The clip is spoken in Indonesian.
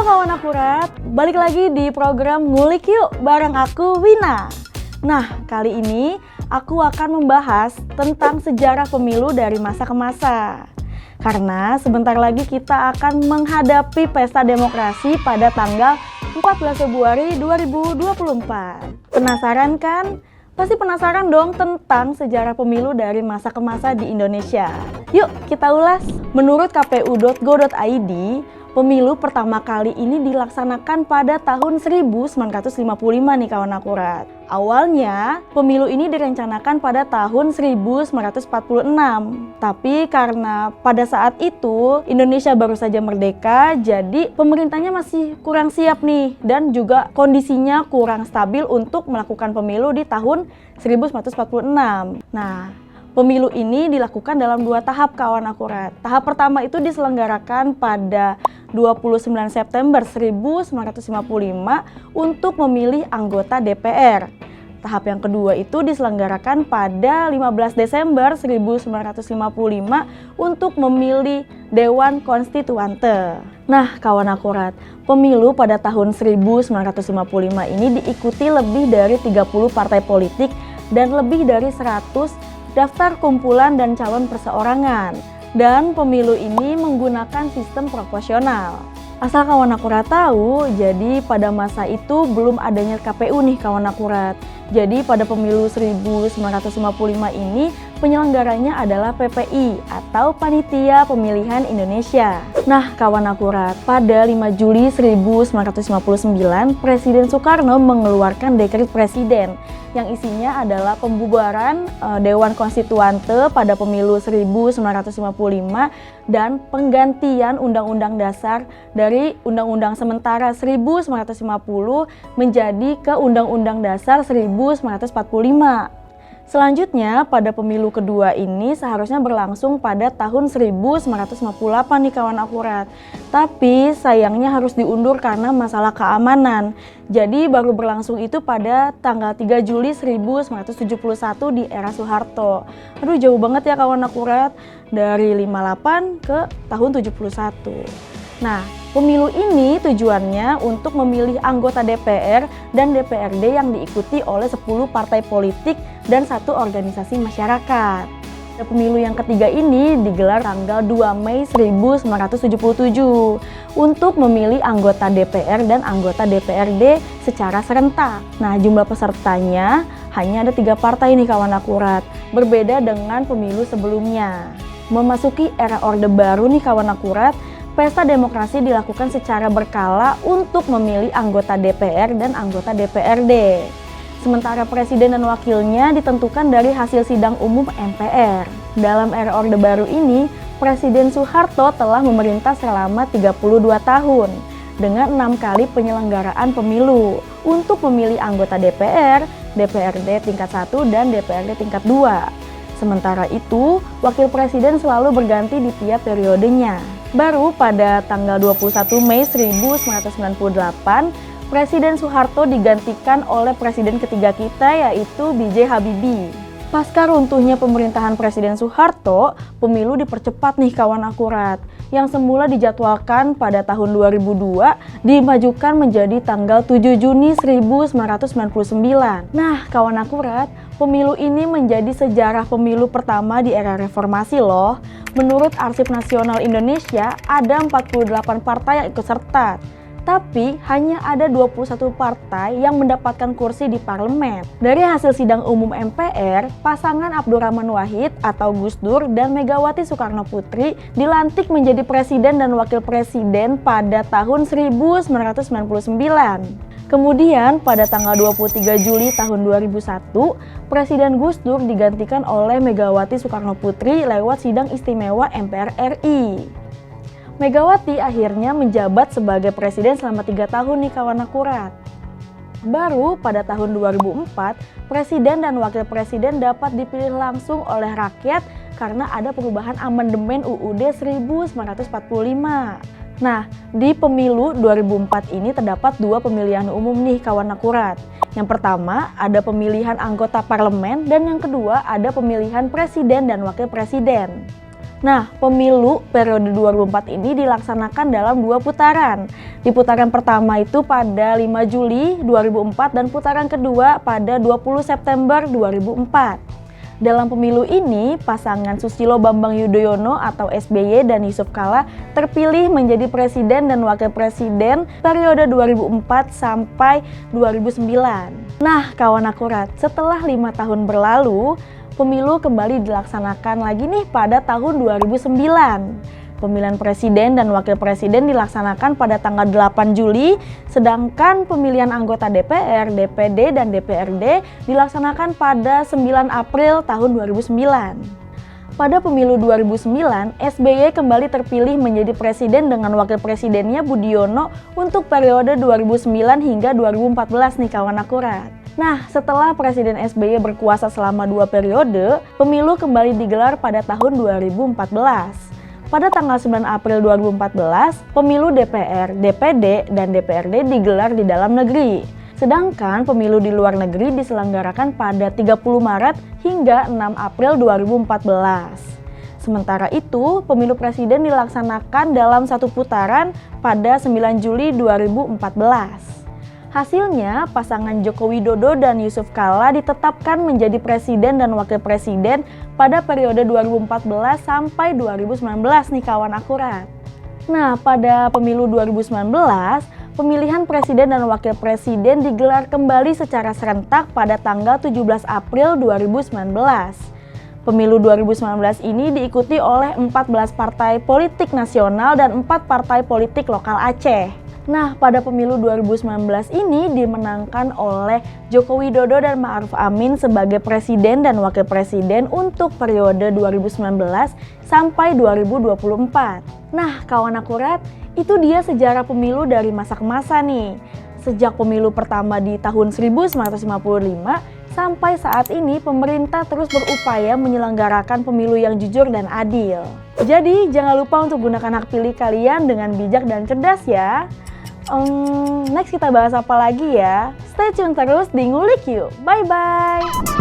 kawan akurat, balik lagi di program Ngulik Yuk bareng aku Wina. Nah, kali ini aku akan membahas tentang sejarah pemilu dari masa ke masa. Karena sebentar lagi kita akan menghadapi pesta demokrasi pada tanggal 14 Februari 2024. Penasaran kan? Pasti penasaran dong tentang sejarah pemilu dari masa ke masa di Indonesia. Yuk kita ulas. Menurut kpu.go.id, pemilu pertama kali ini dilaksanakan pada tahun 1955 nih kawan akurat. Awalnya, pemilu ini direncanakan pada tahun 1946. Tapi karena pada saat itu Indonesia baru saja merdeka, jadi pemerintahnya masih kurang siap nih. Dan juga kondisinya kurang stabil untuk melakukan pemilu di tahun 1946. Nah, pemilu ini dilakukan dalam 2 tahap kawan akurat. Tahap pertama itu diselenggarakan pada 29 September 1955 untuk memilih anggota DPR. Tahap yang kedua itu diselenggarakan pada 15 Desember 1955 untuk memilih Dewan Konstituante. Nah, kawan akurat, pemilu pada tahun 1955 ini diikuti lebih dari 30 partai politik dan lebih dari 100 daftar kumpulan dan calon perseorangan. Dan pemilu ini menggunakan sistem proporsional. Asal kawan akurat tahu, jadi pada masa itu belum adanya KPU nih kawan akurat. Jadi pada pemilu 1955 ini penyelenggaranya adalah PPI atau Panitia Pemilihan Indonesia. Nah kawan akurat, pada 5 Juli 1959 Presiden Soekarno mengeluarkan dekret presiden yang isinya adalah pembubaran Dewan Konstituante pada pemilu 1955 dan penggantian Undang-Undang Dasar dari Undang-Undang Sementara 1950 menjadi ke Undang-Undang Dasar 1945. Selanjutnya, pada pemilu kedua ini seharusnya berlangsung pada tahun 1958 nih kawan akurat. Tapi sayangnya harus diundur karena masalah keamanan. Jadi baru berlangsung itu pada tanggal 3 Juli 1971 di era Soeharto. Aduh jauh banget ya kawan akurat, dari 58 ke tahun 71. Nah, pemilu ini tujuannya untuk memilih anggota DPR dan DPRD yang diikuti oleh 10 partai politik dan 1 organisasi masyarakat. Pemilu yang ketiga ini digelar tanggal 2 Mei 1977 untuk memilih anggota DPR dan anggota DPRD secara serentak. Nah, jumlah pesertanya hanya ada 3 partai nih kawan akurat, berbeda dengan pemilu sebelumnya. Memasuki era Orde Baru nih kawan akurat, pesta demokrasi dilakukan secara berkala untuk memilih anggota DPR dan anggota DPRD. Sementara presiden dan wakilnya ditentukan dari hasil sidang umum MPR. Dalam era Orde Baru ini, Presiden Soeharto telah memerintah selama 32 tahun dengan 6 kali penyelenggaraan pemilu untuk memilih anggota DPR, DPRD tingkat 1 dan DPRD tingkat 2. Sementara itu, wakil presiden selalu berganti di tiap periodenya. Baru pada tanggal 21 Mei 1998, Presiden Soeharto digantikan oleh presiden ketiga kita yaitu B.J. Habibie. Pasca runtuhnya pemerintahan Presiden Soeharto, pemilu dipercepat nih kawan akurat. Yang semula dijadwalkan pada tahun 2002 dimajukan menjadi tanggal 7 Juni 1999. Nah kawan akurat, pemilu ini menjadi sejarah pemilu pertama di era reformasi loh. Menurut Arsip Nasional Indonesia, ada 48 partai yang ikut serta. Tapi hanya ada 21 partai yang mendapatkan kursi di parlemen. Dari hasil sidang umum MPR, pasangan Abdurrahman Wahid atau Gus Dur dan Megawati Soekarno Putri dilantik menjadi presiden dan wakil presiden pada tahun 1999. Kemudian pada tanggal 23 Juli tahun 2001, Presiden Gus Dur digantikan oleh Megawati Soekarno Putri lewat sidang istimewa MPR RI. Megawati akhirnya menjabat sebagai presiden selama 3 tahun nih kawan akurat. Baru pada tahun 2004, presiden dan wakil presiden dapat dipilih langsung oleh rakyat karena ada perubahan amandemen UUD 1945. Nah, di pemilu 2004 ini terdapat 2 pemilihan umum nih kawan akurat. Yang pertama ada pemilihan anggota parlemen dan yang kedua ada pemilihan presiden dan wakil presiden. Nah, pemilu periode 2004 ini dilaksanakan dalam 2 putaran. Di putaran pertama itu pada 5 Juli 2004 dan putaran kedua pada 20 September 2004. Dalam pemilu ini, pasangan Susilo Bambang Yudhoyono atau SBY dan Yusuf Kala terpilih menjadi presiden dan wakil presiden periode 2004 sampai 2009. Nah, kawan akurat, setelah 5 tahun berlalu, pemilu kembali dilaksanakan lagi nih pada tahun 2009. Pemilihan presiden dan wakil presiden dilaksanakan pada tanggal 8 Juli, sedangkan pemilihan anggota DPR, DPD, dan DPRD dilaksanakan pada 9 April tahun 2009. Pada pemilu 2009, SBY kembali terpilih menjadi presiden dengan wakil presidennya Budiono untuk periode 2009 hingga 2014 nih kawan akurat. Nah, setelah Presiden SBY berkuasa selama 2 periode, pemilu kembali digelar pada tahun 2014. Pada tanggal 9 April 2014, pemilu DPR, DPD, dan DPRD digelar di dalam negeri. Sedangkan pemilu di luar negeri diselenggarakan pada 30 Maret hingga 6 April 2014. Sementara itu, pemilu presiden dilaksanakan dalam 1 putaran pada 9 Juli 2014. Hasilnya, pasangan Joko Widodo dan Yusuf Kala ditetapkan menjadi presiden dan wakil presiden pada periode 2014 sampai 2019 nih kawan akurat. Nah, pada pemilu 2019, pemilihan presiden dan wakil presiden digelar kembali secara serentak pada tanggal 17 April 2019. Pemilu 2019 ini diikuti oleh 14 partai politik nasional dan 4 partai politik lokal Aceh. Nah, pada pemilu 2019 ini dimenangkan oleh Joko Widodo dan Ma'ruf Amin sebagai presiden dan wakil presiden untuk periode 2019 sampai 2024. Nah, kawan akurat, itu dia sejarah pemilu dari masa ke masa nih. Sejak pemilu pertama di tahun 1955 sampai saat ini pemerintah terus berupaya menyelenggarakan pemilu yang jujur dan adil. Jadi, jangan lupa untuk gunakan hak pilih kalian dengan bijak dan cerdas ya. Next kita bahas apa lagi ya? Stay tune terus di Ngulik Yuk. Bye-bye!